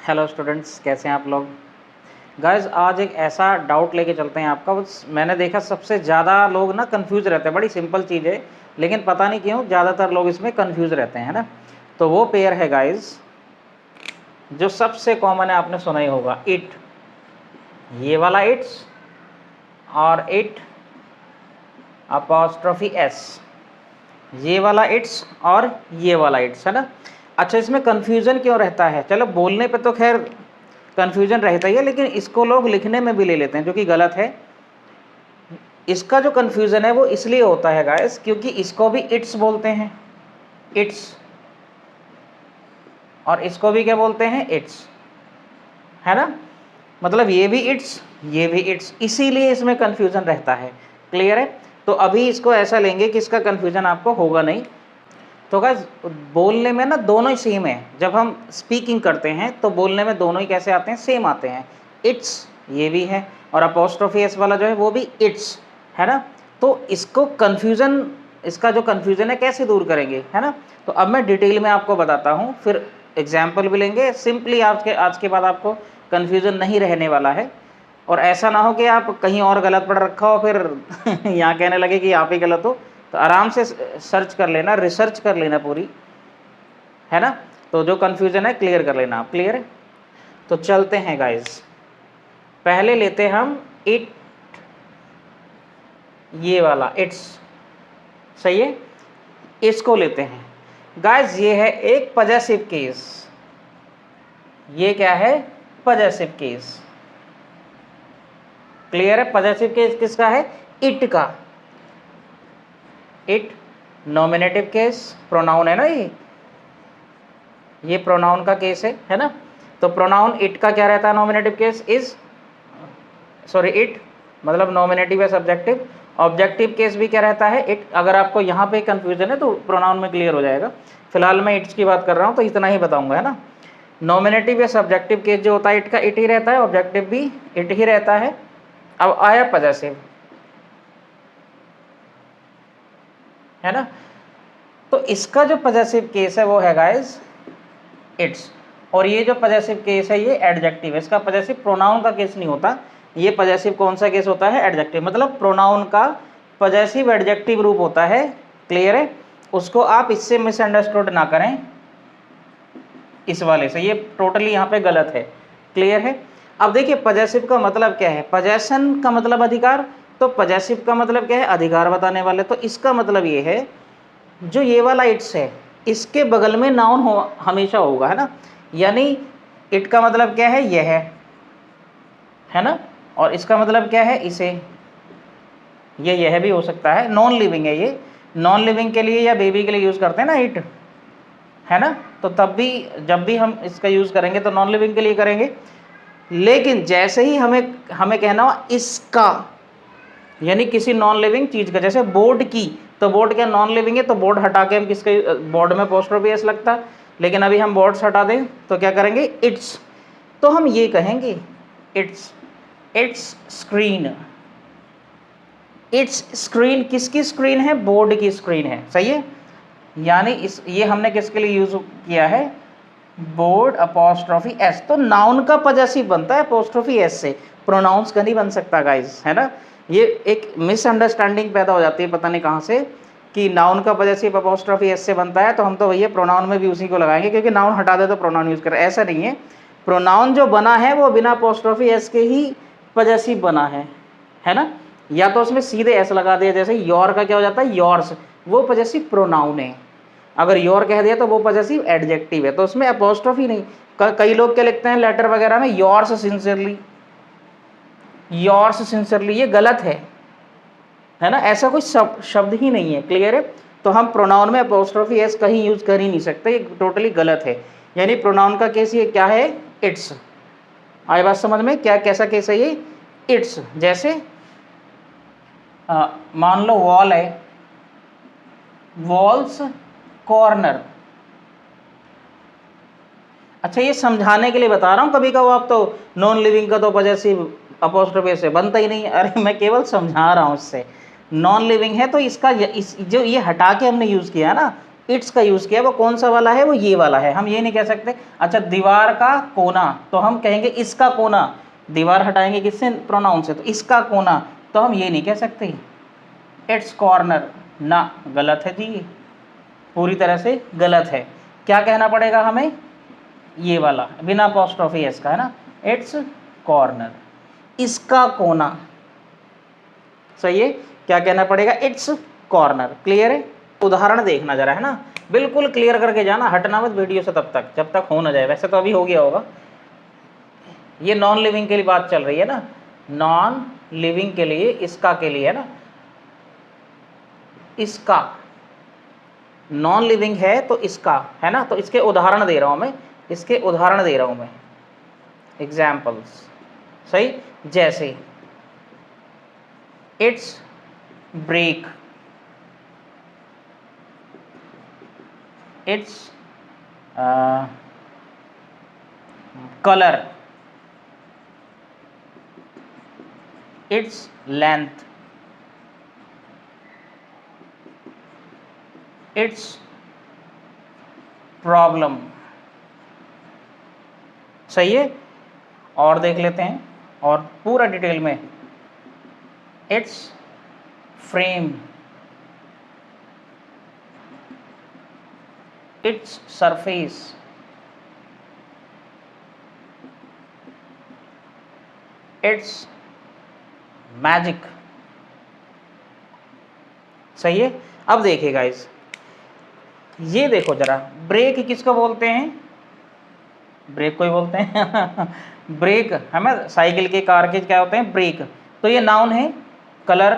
Hello students, कैसे हैं आप लोग। गाइस आज एक ऐसा डाउट लेके चलते हैं आपका। मैंने देखा सबसे ज़्यादा लोग ना कंफ्यूज रहते हैं। बड़ी सिंपल चीज़ है लेकिन पता नहीं क्यों ज़्यादातर लोग इसमें कंफ्यूज रहते हैं, है ना। तो वो पेयर है गाइस जो सबसे कॉमन है, आपने सुना ही होगा, इट, ये वाला इट्स और इट अपॉस्ट्रोफी एस, ये वाला इट्स और ये वाला इट्स, है ना। अच्छा, इसमें कन्फ्यूज़न क्यों रहता है? चलो बोलने पे तो खैर कन्फ्यूज़न रहता ही है, लेकिन इसको लोग लिखने में भी ले लेते हैं जो कि गलत है। इसका जो कन्फ्यूज़न है वो इसलिए होता है गाइस क्योंकि इसको भी इट्स बोलते हैं, इट्स, और इसको भी क्या बोलते हैं, इट्स, है ना। मतलब ये भी इट्स, ये भी इट्स, इसीलिए इसमें कन्फ्यूज़न रहता है। क्लियर है। तो अभी इसको ऐसा लेंगे कि इसका कन्फ्यूज़न आपको होगा नहीं। तो गाइस बोलने में ना दोनों ही सेम है। जब हम स्पीकिंग करते हैं तो बोलने में दोनों ही कैसे आते हैं, सेम आते हैं। इट्स ये भी है और अपोस्ट्रोफी एस वाला जो है वो भी इट्स, है ना। तो इसको कन्फ्यूज़न, इसका जो कन्फ्यूज़न है कैसे दूर करेंगे, है ना। तो अब मैं डिटेल में आपको बताता हूँ, फिर एग्जाम्पल भी लेंगे। सिंपली आज के बाद आपको कन्फ्यूज़न नहीं रहने वाला है। और ऐसा ना हो कि आप कहीं और गलत पढ़ रखा हो फिर यहाँ कहने लगे कि आप ही गलत हो। तो आराम से सर्च कर लेना, रिसर्च कर लेना पूरी, है ना। तो जो कन्फ्यूज़न है क्लियर कर लेना आप। क्लियर है। तो चलते हैं गाइस, पहले लेते हैं हम इट, ये वाला इट्स, सही है। इसको लेते हैं गाइस, ये है एक पजेसिव केस। ये क्या है, पजेसिव केस। क्लियर है। पजेसिव केस किसका है, इट का। इट नॉमिनेटिव केस, प्रोनाउन है ना, ये प्रोनाउन का केस है ना। तो प्रोनाउन इट का क्या रहता है, nominative case is, sorry it मतलब नॉमिनेटिव है, सब्जेक्टिव। ऑब्जेक्टिव केस भी क्या रहता है, इट। अगर आपको यहाँ पे कंफ्यूजन है तो प्रोनाउन में क्लियर हो जाएगा। फिलहाल मैं इट्स की बात कर रहा हूँ तो इतना ही बताऊंगा, है ना। नॉमिनेटिव या सब्जेक्टिव केस जो होता है इट का इट ही रहता है, ऑब्जेक्टिव भी इट ही रहता है। अब आया पजेसिव, है ना। तो इसका जो पजेसिव केस है वो है गाइस इट्स। और ये जो पजेसिव केस है ये एडजेक्टिव है। इसका पजेसिव प्रोनाउन का केस नहीं होता। ये पजेसिव कौन सा केस होता है, एडजेक्टिव, मतलब प्रोनाउन का पजेसिव एडजेक्टिव रूप होता है। क्लियर है। उसको आप इससे मिसअंडरस्टूड ना करें, इस वाले से, ये टोटली यहाँ पे गलत है। क्लियर है। अब देखिए पजेसिव का मतलब क्या है, पजेशन का मतलब अधिकार, तो पजेसिव का मतलब क्या है, अधिकार बताने वाले। तो इसका मतलब ये है जो ये वाला इट्स है इसके बगल में नाउन हो हमेशा होगा, है ना। यानी इट का मतलब क्या है, यह है ना। और इसका मतलब क्या है, इसे, यह भी हो सकता है। नॉन लिविंग है ये, नॉन लिविंग के लिए या बेबी के लिए यूज़ करते हैं ना इट, है ना। तो तब भी जब भी हम इसका यूज़ करेंगे तो नॉन लिविंग के लिए करेंगे। लेकिन जैसे ही हमें कहना हो इसका, यानी किसी नॉन लिविंग चीज़ का, जैसे बोर्ड की, तो बोर्ड क्या नॉन लिविंग है, तो बोर्ड हटा के हम किसके, बोर्ड में अपोस्ट्रोफी एस लगता है। लेकिन अभी हम बोर्ड्स हटा दें तो क्या करेंगे, इट्स। तो हम ये कहेंगे it's, it's screen. It's screen किसकी स्क्रीन है, बोर्ड की स्क्रीन है, सही है। यानी ये हमने किसके लिए यूज किया है, बोर्ड अपोस्ट्रोफी एस। तो नाउन का पजेसिव बनता है अपोस्ट्रोफी एस से, प्रोनाउंस का नहीं बन सकता गाइस, है ना। ये एक मिसअंडरस्टैंडिंग पैदा हो जाती है पता नहीं कहाँ से, कि नाउन का पजेसिव अपोस्ट्रोफी एस से बनता है तो हम तो भैया प्रोनाउन में भी उसी को लगाएंगे, क्योंकि नाउन हटा दे तो प्रोनाउन यूज करें, ऐसा नहीं है। प्रोनाउन जो बना है वो बिना अपोस्ट्रोफी एस के ही पजेसिव बना है ना। या तो उसमें सीधे एस लगा दिया, जैसे योर का क्या हो जाता है, योर्स, वो पजेसिव प्रोनाउन है। अगर योर कह दिया तो वो पजेसिव एडजेक्टिव है, तो उसमें अपोस्ट्रोफी नहीं। कई लोग क्या लिखते हैं लेटर वगैरह में, योर्स सिंसियरली, योर्स सिंसियरली, ये गलत है ना। ऐसा कोई शब्द ही नहीं है। क्लियर है। तो हम प्रोनाउन में अपोस्ट्रोफी एस कहीं यूज कर ही नहीं सकते, ये टोटली गलत है। यानी प्रोनाउन का केस ये क्या है, इट्स। आई बात समझ में, क्या कैसा केस है ये, इट्स। जैसे मान लो वॉल है, वॉल्स कॉर्नर। अच्छा, ये समझाने के लिए बता रहा हूँ, कभी कहो आप तो नॉन लिविंग का तो पजेसिव अपोस्ट्रोफी से बनता ही नहीं है। अरे मैं केवल समझा रहा हूँ इससे। नॉन लिविंग है तो इसका जो ये हटा के हमने यूज़ किया ना, इट्स का यूज़ किया, वो कौन सा वाला है, वो ये वाला है। हम ये नहीं कह सकते अच्छा दीवार का कोना, तो हम कहेंगे इसका कोना, दीवार हटाएंगे किससे, प्रोनाउन से, तो इसका कोना, तो हम ये नहीं कह सकते इट्स कॉर्नर, ना, गलत है जी, पूरी तरह से गलत है। क्या कहना पड़ेगा हमें, ये वाला बिना अपॉस्ट्रोफी एस का, है ना, इट्स कॉर्नर, इसका कोना, सही है। क्या कहना पड़ेगा, इट्स कॉर्नर। क्लियर है। उदाहरण देखना जरा, है ना, बिल्कुल क्लियर करके जाना, हटना मत वीडियो से तब तक जब तक हो ना जाए। वैसे तो अभी हो गया होगा। ये नॉन लिविंग के लिए बात चल रही है ना, नॉन लिविंग के लिए, इसका के लिए, है ना, इसका नॉन लिविंग है तो इसका, है ना, तो इसके उदाहरण दे रहा हूं मैं, इसके उदाहरण दे रहा हूं मैं, एग्जाम्पल्स, सही। जैसे it's break, it's colour, it's length, it's problem, सही है। और देख लेते हैं, और पूरा डिटेल में, it's frame, its surface, it's magic, सही है। अब देखिए गाइस, ये देखो जरा, ब्रेक किसको बोलते हैं, ब्रेक को ही बोलते हैं ब्रेक, हमें साइकिल के, कार के क्या होते हैं, ब्रेक। तो ये नाउन है, कलर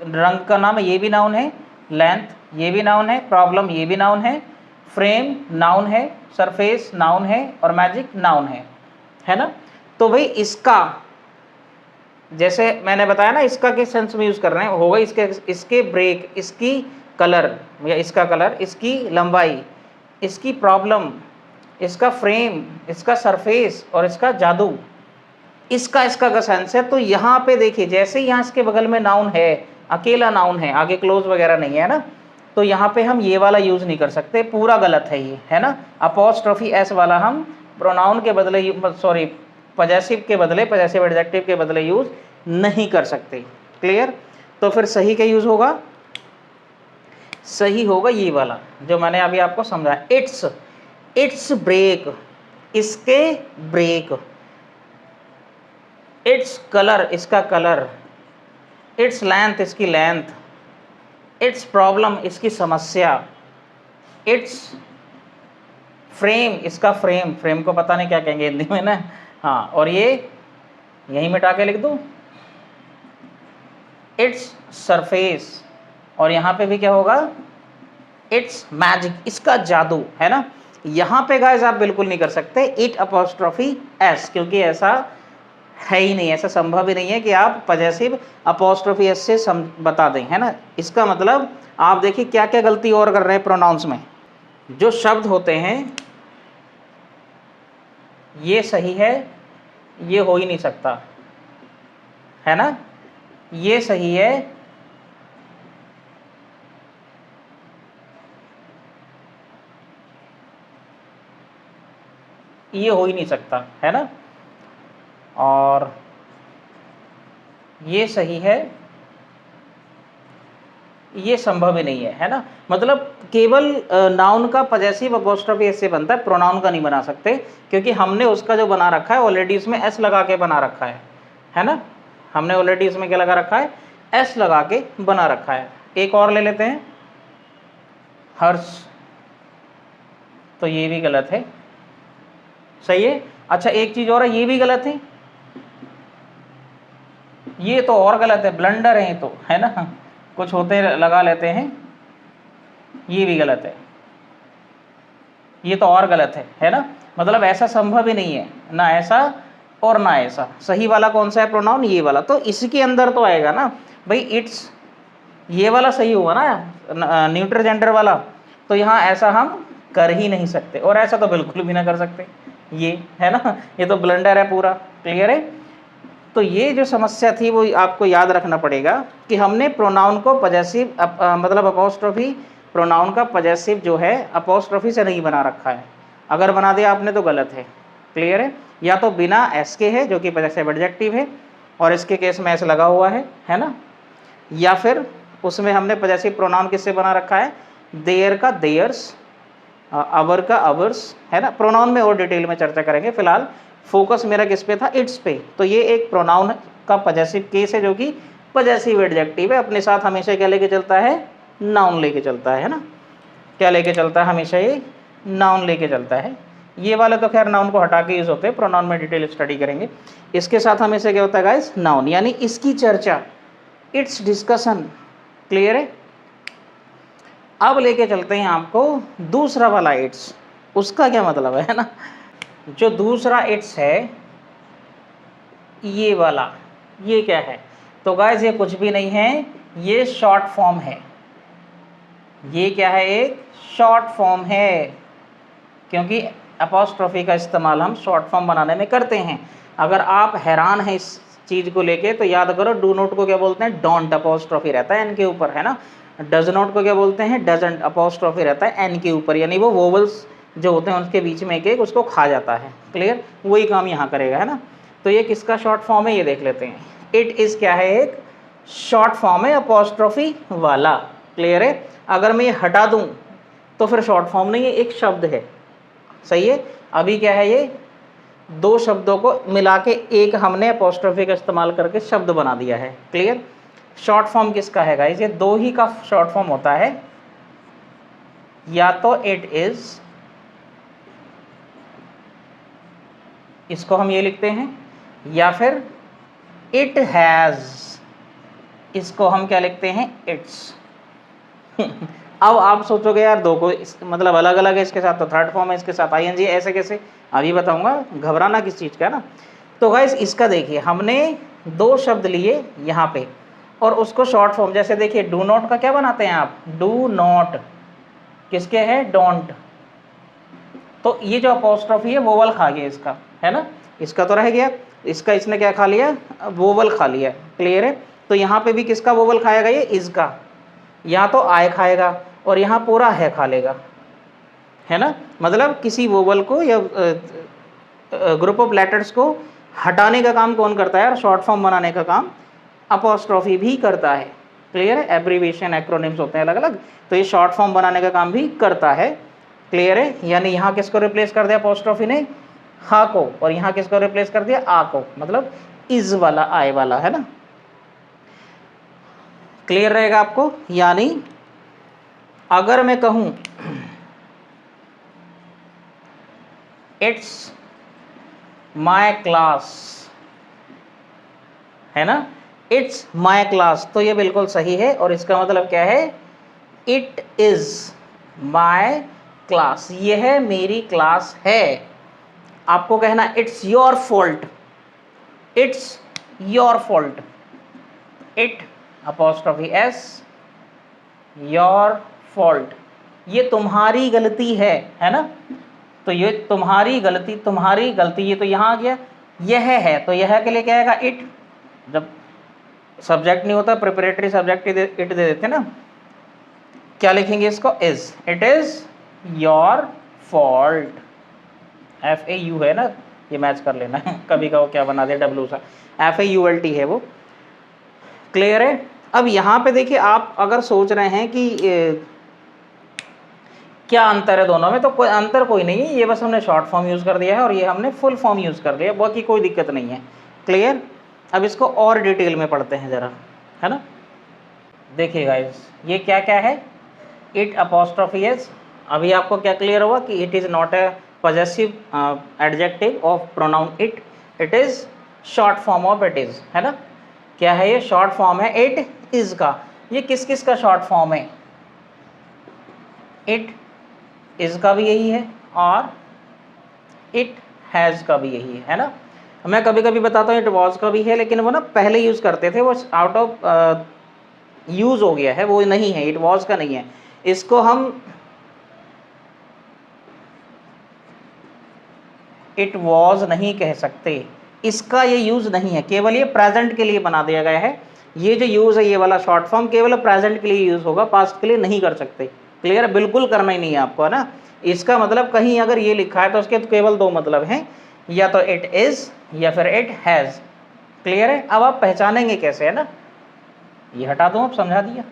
रंग का नाम है, ये भी नाउन है, लेंथ ये भी नाउन है, प्रॉब्लम ये भी नाउन है, फ्रेम नाउन है, सरफेस नाउन है, और मैजिक नाउन है ना। तो भाई इसका, जैसे मैंने बताया ना, इसका किस सेंस में यूज कर रहे हैं, होगा इसके ब्रेक, इसकी कलर या इसका कलर, इसकी लंबाई, इसकी प्रॉब्लम, इसका फ्रेम, इसका सरफेस और इसका जादू, इसका का सेंस है। तो यहाँ पे देखिए, जैसे यहाँ इसके बगल में नाउन है, अकेला नाउन है, आगे क्लोज वगैरह नहीं है ना, तो यहाँ पे हम ये वाला यूज नहीं कर सकते, पूरा गलत है ये, है ना। अपॉस्ट्रोफी एस वाला हम प्रोनाउन के बदले, सॉरी पजेसिव के बदले, पजेसिव एडजेक्टिव के बदले यूज नहीं कर सकते। क्लियर। तो फिर सही क्या यूज होगा, सही होगा ये वाला जो मैंने अभी आपको समझाया, इट्स ब्रेक, इसके ब्रेक, इट्स कलर, इसका कलर, इट्स लेंथ, इसकी लेंथ, इट्स प्रॉब्लम, इसकी समस्या, इट्स फ्रेम, इसका फ्रेम, फ्रेम को पता नहीं क्या कहेंगे हिंदी में ना, हाँ, और ये यहीं मिटा के लिख दूं, इट्स सरफेस, और यहाँ पे भी क्या होगा, इट्स मैजिक, इसका जादू, है ना। यहाँ पे गाइस आप बिल्कुल नहीं कर सकते इट अपॉस्ट्रोफी एस, क्योंकि ऐसा है ही नहीं, ऐसा संभव ही नहीं है कि आप पजेसिव अपॉस्ट्रोफी एस से बता दें, है ना। इसका मतलब आप देखिए क्या क्या गलती और कर रहे हैं प्रोनाउंस में। जो शब्द होते हैं ये सही है, ये हो ही नहीं सकता, है ना, ये सही है, ये हो ही नहीं सकता, है ना, और ये सही है, ये संभव ही नहीं है ना। मतलब केवल नाउन का पजेसिव अपॉस्ट्रोफी एस से बनता है, प्रोनाउन का नहीं बना सकते, क्योंकि हमने उसका जो बना रखा है ऑलरेडी उसमें एस लगा के बना रखा है ना। हमने ऑलरेडी उसमें क्या लगा रखा है, एस लगा के बना रखा है। एक और ले लेते हैं, हर्ष, तो ये भी गलत है, सही है। अच्छा एक चीज और है, ये भी गलत है, ये तो और गलत है, ब्लंडर है ये तो, है ना, कुछ होते लगा लेते हैं, ये भी गलत है, ये तो और गलत है ना। मतलब ऐसा संभव ही नहीं है, ना ऐसा और ना ऐसा। सही वाला कौन सा है प्रोनाउन, ये वाला, तो इसके अंदर तो आएगा ना भाई, इट्स, ये वाला सही हुआ ना, न्यूट्रल जेंडर वाला। तो यहाँ ऐसा हम कर ही नहीं सकते, और ऐसा तो बिल्कुल भी ना कर सकते, ये है ना, ये तो ब्लंडर है पूरा। क्लियर है। तो ये जो समस्या थी वो आपको याद रखना पड़ेगा कि हमने प्रोनाउन को पजेसिव मतलब अपॉस्ट्रोफी प्रोनाउन का पजेसिव जो है अपोस्ट्रोफी से नहीं बना रखा है, अगर बना दिया आपने तो गलत है। क्लियर है? या तो बिना एस के है जो कि पजेसिव एडजेक्टिव है और इसके केस में एस लगा हुआ है ना, या फिर उसमें हमने पजेसिव प्रोनाउन किससे बना रखा है, देयर का देयर्स, अवर का अवर्स, है ना। प्रोनाउन में और डिटेल में चर्चा करेंगे, फिलहाल फोकस मेरा किस पे था, इट्स पे। तो ये एक प्रोनाउन का पजेसिव केस है जो कि पजेसिव एडजेक्टिव है, अपने साथ हमेशा क्या लेके चलता है, नाउन लेके चलता है ना। क्या लेके चलता है हमेशा, ये नाउन लेके चलता है। ये वाले तो खैर नाउन को हटा के यूज होते हैं, प्रोनाउन में डिटेल स्टडी करेंगे। इसके साथ हमेशा क्या होता है गाइस, नाउन, यानी इसकी चर्चा, इट्स डिस्कशन। क्लियर है? अब लेके चलते हैं आपको दूसरा वाला इट्स, उसका क्या मतलब है ना। जो दूसरा इट्स है ये वाला, ये क्या है, तो गाइस ये कुछ भी नहीं है, ये शॉर्ट फॉर्म है। ये क्या है, एक शॉर्ट फॉर्म है, क्योंकि अपोस्ट्रोफी का इस्तेमाल हम शॉर्ट फॉर्म बनाने में करते हैं। अगर आप हैरान हैं इस चीज़ को लेके तो याद करो, डू नोट को क्या बोलते हैं, डोंट, अपोस्ट्रोफी रहता है एन के ऊपर, है ना। डज नॉट को क्या बोलते हैं, डजंट, अपोस्ट्रोफी रहता है एन के ऊपर, यानी वो वोवल्स जो होते हैं उसके बीच में एक एक उसको खा जाता है। क्लियर? वही काम यहाँ करेगा, है ना। तो ये किसका शॉर्ट फॉर्म है ये देख लेते हैं। इट इज़ क्या है, एक शॉर्ट फॉर्म है अपोस्ट्रोफी वाला। क्लियर है? अगर मैं ये हटा दूँ तो फिर शॉर्ट फॉर्म नहीं है, एक शब्द है। सही है? अभी क्या है, ये दो शब्दों को मिला के एक हमने अपोस्ट्रोफी का इस्तेमाल करके शब्द बना दिया है। क्लियर? शॉर्ट फॉर्म किसका है गाइस, ये दो ही का शॉर्ट फॉर्म होता है, या तो इट इज, इसको हम ये लिखते हैं, या फिर इट हैज, इसको हम क्या लिखते हैं, इट्स। अब आप सोचोगे यार दो को मतलब अलग अलग है, इसके साथ तो थर्ड फॉर्म है, इसके साथ आईएनजी, ऐसे कैसे, अभी बताऊंगा, घबराना किस चीज़ का, है ना। तो गाइस इसका देखिए, हमने दो शब्द लिए यहाँ पे और उसको शॉर्ट फॉर्म, जैसे देखिए डू नॉट का क्या बनाते हैं आप, डू नॉट, किसके है, डोंट। तो ये जो अपोस्ट्रोफी है वोवल खा गया इसका, है ना, इसका तो रह गया, इसका इसने क्या खा लिया, वोवल खा लिया। क्लियर है? तो यहाँ पे भी किसका वोवल खाएगा, ये इसका, यहाँ तो आय खाएगा और यहाँ पूरा है खा लेगा, है ना। मतलब किसी वोवल को या ग्रुप ऑफ लेटर्स को हटाने का काम कौन करता है, और शॉर्ट फॉर्म बनाने का काम अपोस्ट्रोफी भी करता है। क्लियर है? एब्रीविएशन, एक्रोनिम्स होते हैं अलग अलग, तो ये शॉर्ट फॉर्म बनाने का काम भी करता है। क्लियर है? यानी यहाँ किसको रिप्लेस कर दिया अपोस्ट्रोफी ने, हा को, और यहाँ किसको रिप्लेस कर दिया, आ को, मतलब इज वाला, आय वाला, है ना। क्लियर रहेगा आपको? यानी अगर मैं कहूं इट्स माय क्लास, है ना, इट्स माय क्लास, तो ये बिल्कुल सही है, और इसका मतलब क्या है, इट इज माय क्लास, यह मेरी क्लास है। आपको कहना it's your fault, it's your fault, it apostrophe S, your fault, ये तुम्हारी गलती है ना। तो ये तुम्हारी गलती, ये तो यहाँ आ गया, यह है, तो यह के लिए क्या आएगा, इट। जब सब्जेक्ट नहीं होता, प्रिपरेटरी सब्जेक्ट इट दे देते ना, क्या लिखेंगे इसको, is, it is your fault, FAU है ना, ये मैच कर लेना है, कभी का वो क्या बना दे डब्ल्यू सा, FAULT है वो। क्लियर है? अब यहाँ पे देखिए, आप अगर सोच रहे हैं कि क्या अंतर है दोनों में, तो कोई अंतर कोई नहीं है, ये बस हमने शॉर्ट फॉर्म यूज़ कर दिया है और ये हमने फुल फॉर्म यूज़ कर दिया, बाकी कोई दिक्कत नहीं है। क्लियर? अब इसको और डिटेल में पढ़ते हैं ज़रा, है ना। देखिए गाइस, ये क्या क्या है, इट अपोस्ट्रोफी एस। अभी आपको क्या क्लियर हुआ कि it is not a possessive adjective of pronoun it, it is short form of it is, है ना। क्या है ये, शॉर्ट फॉर्म है इट इज़ का। ये किस किस का शॉर्ट फॉर्म है, इट इज़ का भी यही है और इट हैज़ का भी यही है ना। मैं कभी कभी बताता हूँ इट वॉज का भी है, लेकिन वो ना पहले यूज़ करते थे, वो आउट ऑफ यूज़ हो गया है, वो नहीं है, इट वॉज का नहीं है। इसको हम इट वॉज नहीं कह सकते, इसका ये यूज़ नहीं है, केवल ये प्रेजेंट के लिए बना दिया गया है। ये जो यूज़ है ये वाला शॉर्ट फॉर्म केवल प्रेजेंट के लिए यूज़ होगा, पास्ट के लिए नहीं कर सकते। क्लियर है, बिल्कुल करना ही नहीं है आपको, है ना। इसका मतलब कहीं अगर ये लिखा है तो उसके तो केवल दो मतलब हैं, या तो इट इज या फिर इट हैज। क्लियर है। अब आप पहचानेंगे कैसे, है ना, ये हटा दूं, अब समझा दिया।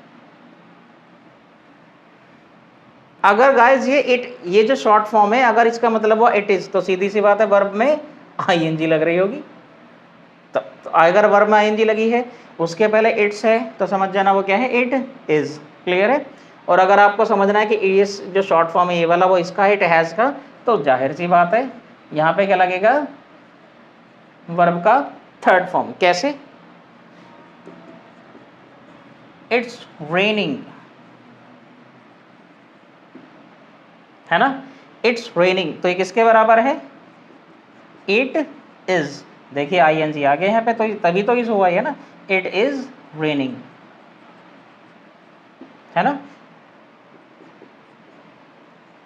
अगर गाइस ये जो शॉर्ट फॉर्म है, अगर इसका मतलब हुआ इट इज, तो सीधी सी बात है वर्ब में आईएनजी लग रही होगी। तो अगर वर्ब में आईएनजी लगी है, उसके पहले इट्स है, तो समझ जाना वो क्या है, इट इज। क्लियर है। और अगर आपको समझना है कि ये जो शॉर्ट फॉर्म है ये वाला वो इसका है, इट हैज का, तो जाहिर सी बात है यहाँ पे क्या लगेगा, वर्ब का थर्ड फॉर्म। कैसे, इट्स रेनिंग, है ना, इट्स रेनिंग, तो ये किसके बराबर है, इट इज। देखिए आईएनजी आ गया यहाँ पे, तो तभी तो इस हुआ है ना, इट इज रेनिंग, है ना।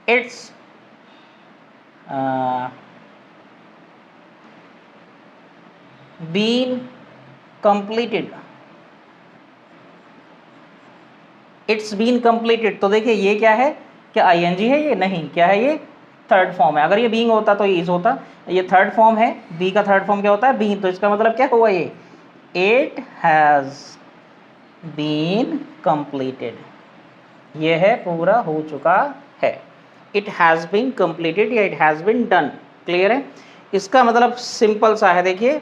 It's been completed, it's been completed, तो देखिए ये क्या है, क्या आईएनजी है, ये नहीं, क्या है, ये थर्ड फॉर्म है। अगर ये बीइंग होता तो ये इज होता, ये थर्ड फॉर्म है, बी का थर्ड फॉर्म क्या होता है, बीन, तो इसका मतलब क्या हुआ, ये इट हैज बीन कंप्लीटेड, ये है पूरा हो चुका है, इट हैज बीन कंप्लीटेड या it has been done. Clear है। इसका मतलब सिंपल सा है, देखिए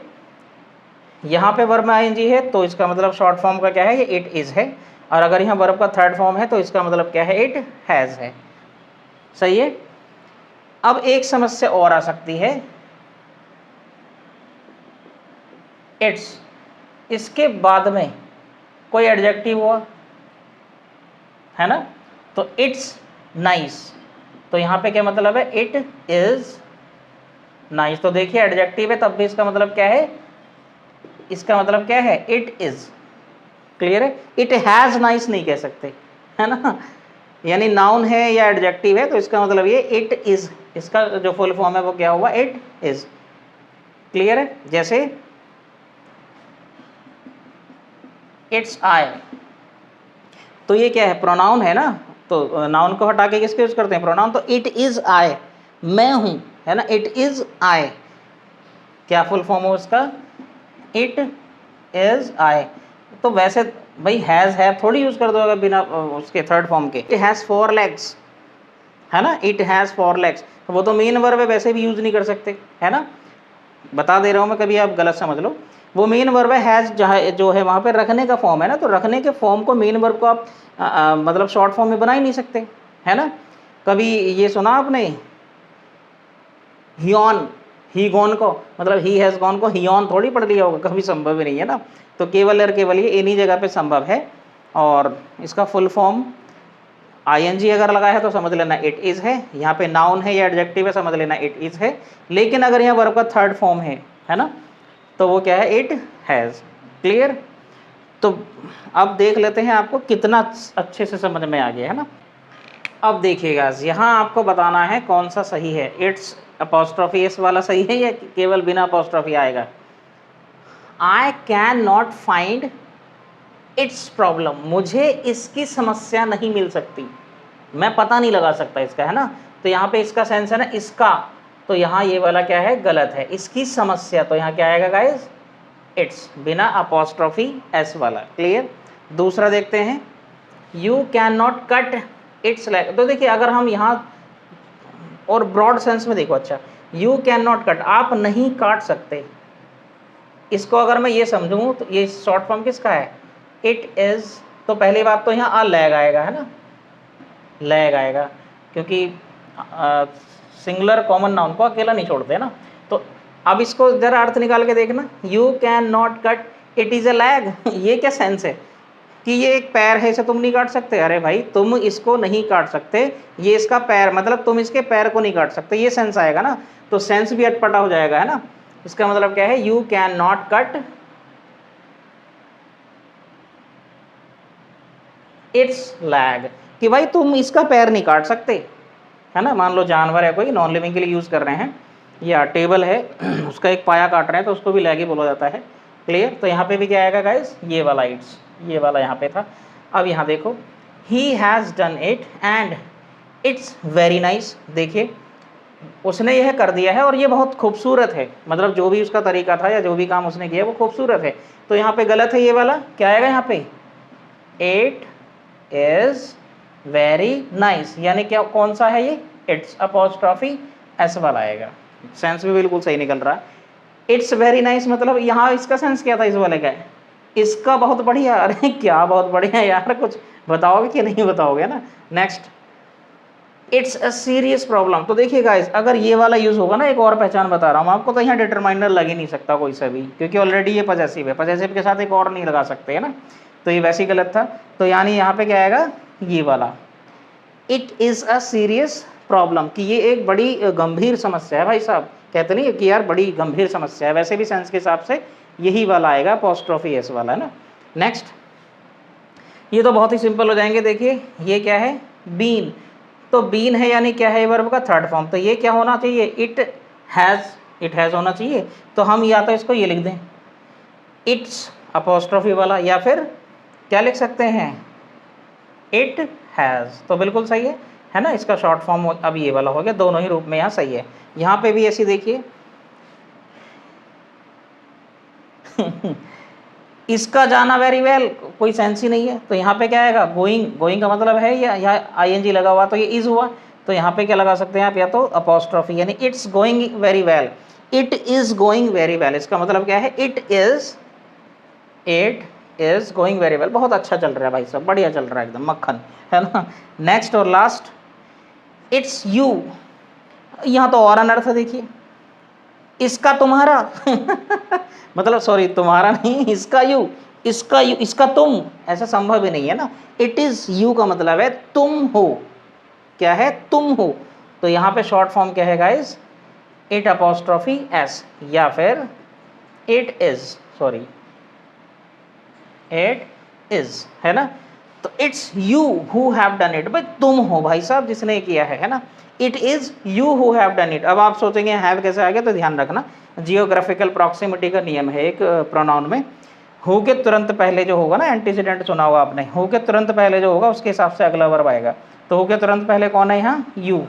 यहाँ पे वर्ब में आईएनजी है तो इसका मतलब शॉर्ट फॉर्म का क्या है, ये इट इज है, और अगर यहाँ वर्ब का थर्ड फॉर्म है तो इसका मतलब क्या है, इट हैज है। सही है। अब एक समस्या और आ सकती है, इट्स, इसके बाद में कोई एडजेक्टिव हुआ, है ना, तो इट्स नाइस, तो यहाँ पे क्या मतलब है, इट इज नाइस, तो देखिए एडजेक्टिव है तब भी इसका मतलब क्या है, इसका मतलब क्या है, इट इज। क्लियर है। इट हैज नाइस नहीं कह सकते, है ना, यानी नाउन है या एडजेक्टिव है तो इसका मतलब ये इट इज, इसका जो फुल फॉर्म है वो क्या हुआ, इट इज। क्लियर है। जैसे इट्स आई, तो ये क्या है, प्रोनाउन है ना, तो नाउन को हटा के किसके यूज करते हैं, प्रोनाउन, तो इट इज आई, मैं हूं, है ना, इट इज आई, क्या फुल फॉर्म है उसका, इट इज आई। तो वैसे भाई हैज हैव थोड़ी यूज कर दोगे बिना उसके थर्ड फॉर्म के, इट हैज 4 लेग्स, है ना, इट हैज 4 लेग्स, तो वो तो मेन वर्ब है, वैसे भी यूज नहीं कर सकते, है ना, बता दे रहा हूँ मैं, कभी आप गलत समझ लो। वो मेन वर्ब है, हैज जो है वहाँ पे रखने का फॉर्म है ना, तो रखने के फॉर्म को मेन वर्ब को आप मतलब शॉर्ट फॉर्म में बना ही नहीं सकते, है ना। कभी ये सुना आपने हियॉन, ही गॉन को, मतलब ही हैज़ गॉन को हियॉन थोड़ी पढ़ लिया होगा, कभी संभव ही नहीं है ना। तो केवल और केवल ये इन्हीं जगह पे संभव है, और इसका फुल फॉर्म आईएनजी अगर लगा है तो समझ लेना इट इज है, यहाँ पे नाउन है या एडजेक्टिव है समझ लेना इट इज है, लेकिन अगर यहाँ वर्ब का थर्ड फॉर्म है ना, तो वो क्या है, इट हैज़। क्लियर। तो अब देख लेते हैं आपको कितना अच्छे से समझ में आ गया, है ना। अब देखिएगा यहाँ आपको बताना है कौन सा सही है, इट्स अपॉस्ट्रोफी एस वाला सही है या केवल बिना अपॉस्ट्रोफी आएगा। I can not find its problem, मुझे इसकी समस्या नहीं मिल सकती, मैं पता नहीं लगा सकता इसका, है ना, तो यहाँ पे इसका सेंस है ना इसका, तो यहाँ ये वाला क्या है, गलत है, इसकी समस्या, तो यहाँ क्या आएगा गाइस, इट्स, बिना अपॉस्ट्रोफी एस वाला। क्लियर। दूसरा देखते हैं, you can not cut it's leg, तो देखिए अगर हम यहाँ और ब्रॉड सेंस में देखो, अच्छा यू कैन नॉट कट, आप नहीं काट सकते, इसको अगर मैं ये समझूँ तो ये शॉर्ट फॉर्म किसका है, इट इज, तो पहली बात तो यहाँ लैग आएगा, है ना, लैग आएगा, क्योंकि सिंगुलर कॉमन नाउन को अकेला नहीं छोड़ते ना। तो अब इसको जरा अर्थ निकाल के देखना, you can not cut it is a lag, ये क्या सेंस है कि ये एक पैर है, इसे तुम नहीं काट सकते, अरे भाई तुम इसको नहीं काट सकते, ये इसका पैर, मतलब तुम इसके पैर को नहीं काट सकते, ये सेंस आएगा ना, तो सेंस भी अटपटा हो जाएगा, है ना। इसका मतलब क्या है, you can not cut it's lag, कि भाई तुम इसका पैर नहीं काट सकते, है ना। मान लो जानवर है कोई, नॉन लिविंग के लिए यूज़ कर रहे हैं, या टेबल है उसका एक पाया काट रहे हैं तो उसको भी लैग ही बोला जाता है। क्लियर। तो यहाँ पे भी क्या आएगा गाइस, ये वाला इट्स, ये वाला यहाँ पे था। अब यहाँ देखो, he has done it and it's very nice. देखिए उसने यह कर दिया है और ये बहुत खूबसूरत है, मतलब जो भी उसका तरीका था या जो भी काम उसने किया वो खूबसूरत है। तो यहाँ पे गलत है, ये वाला क्या आएगा यहाँ पे, इट इज वेरी नाइस, यानी क्या कौन सा है ये, इट्स अपॉस्ट्रॉफी एस वाला आएगा। सेंस भी बिल्कुल सही निकल रहा है। इट्स वेरी नाइस मतलब यहाँ इसका सेंस क्या था इस वाले का, इसका बहुत बढ़िया। अरे क्या बहुत बढ़िया यार, कुछ बताओगे कि नहीं बताओगे ना। Next, it's a serious problem. तो देखिए गाइस, अगर ये वाला यूज होगा ना, एक और पहचान बता रहा हूँ आपको, तो यहाँ डिटरमाइनर लग ही नहीं सकता कोई सा भी, क्योंकि ऑलरेडी ये पजेसिव है, पजेसिव के साथ एक और नहीं लगा सकते है ना, तो ये वैसे ही गलत था। तो यानी यहाँ पे क्या आएगा, ये वाला, it is a serious problem, कि ये एक बड़ी गंभीर समस्या है भाई साहब, कहते नहीं कि यार बड़ी गंभीर समस्या है, वैसे भी सेंस के हिसाब से यही वाला आएगा, अपॉस्ट्रोफी एस वाला है ना। नेक्स्ट, ये तो बहुत ही सिंपल हो जाएंगे। देखिए ये क्या है, बीन, तो बीन है यानी क्या है, वर्ब का थर्ड फॉर्म, तो ये क्या होना चाहिए, इट हैज़ होना चाहिए। तो हम या तो इसको ये लिख दें इट्स अपॉस्ट्रोफी वाला, या फिर क्या लिख सकते हैं, इट हैज़, तो बिल्कुल सही है ना। इसका शॉर्ट फॉर्म अब ये वाला हो गया, दोनों ही रूप में यहाँ सही है। यहाँ पे भी ऐसी देखिए इसका जाना वेरी वेल कोई सेंस ही नहीं है, तो यहाँ पे क्या आएगा, गोइंग, गोइंग का मतलब है या यहाँ आईएनजी लगा हुआ, तो ये इज हुआ, तो यहाँ पे क्या लगा सकते हैं आप, या तो अपॉस्ट्रोफी, यानी it's going very well, it is going very well, इसका मतलब क्या है, it is going very well, बहुत अच्छा चल रहा है भाई साहब, बढ़िया चल रहा है एकदम मक्खन, है ना। नेक्स्ट और लास्ट, इट्स यू, यहाँ तो और अनर्थ है, देखिए इसका तुम्हारा मतलब सॉरी तुम्हारा नहीं, इसका यू, इसका तुम, ऐसा संभव ही नहीं है ना। इट इज यू का मतलब है तुम हो, क्या है, तुम हो, तो यहाँ पे शॉर्ट फॉर्म क्या है गाइस, इट अपॉस्ट्रोफी एस, या फिर it is, sorry it is, है ना। तो it's you who have done it, भाई तुम हो भाई साहब जिसने किया है ना। It is you who have done it. अब आप सोचेंगे हैव कैसे आ गया, तो ध्यान रखना जियोग्राफिकल प्रॉक्सिमिटी का नियम है एक प्रोनाउन में, हु के तुरंत पहले जो होगा ना, एंटीसीडेंट सुना होगा आपने, हु के तुरंत पहले जो होगा उसके हिसाब से अगला वर्ब आएगा। तो हु के तुरंत पहले कौन है यहाँ, यू,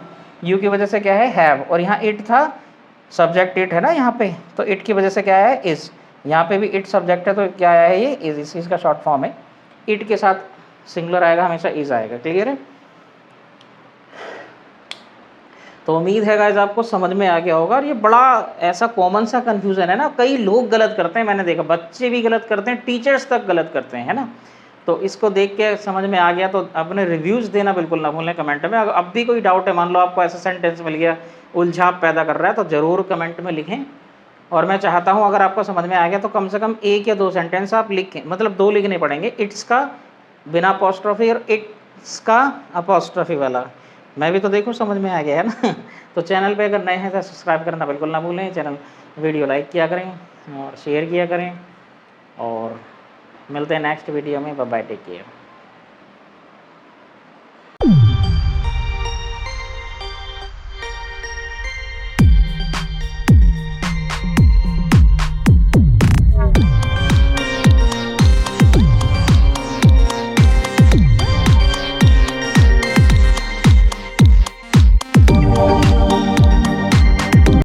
यू की वजह से क्या है, हैव, और यहाँ इट था, सब्जेक्ट इट है ना यहाँ पे, तो इट की वजह से क्या है, इज, यहाँ पे भी इट सब्जेक्ट है, तो क्या आया है, ये इज, इस इसका शॉर्ट फॉर्म है। इट के साथ सिंगुलर आएगा हमेशा, इज आएगा, क्लियर है। तो उम्मीद है गाइस आपको समझ में आ गया होगा। और ये बड़ा ऐसा कॉमन सा कन्फ्यूज़न है ना, कई लोग गलत करते हैं, मैंने देखा बच्चे भी गलत करते हैं, टीचर्स तक गलत करते हैं, है ना। तो इसको देख के समझ में आ गया तो अपने रिव्यूज़ देना बिल्कुल ना भूलें कमेंट में। अगर अब भी कोई डाउट है, मान लो आपको ऐसा सेंटेंस मिल गया उलझाप पैदा कर रहा है, तो ज़रूर कमेंट में लिखें। और मैं चाहता हूँ अगर आपको समझ में आ गया तो कम से कम 1 या 2 सेंटेंस आप लिखें, मतलब 2 लिखने पड़ेंगे, इट्स का बिना अपॉस्ट्रोफी और इट्स का अपॉस्ट्रोफी वाला। मैं भी तो देखो समझ में आ गया है ना। तो चैनल पे अगर नए हैं तो सब्सक्राइब करना बिल्कुल ना भूलें, चैनल वीडियो लाइक किया करें और शेयर किया करें, और मिलते हैं नेक्स्ट वीडियो में। Bye bye, take care.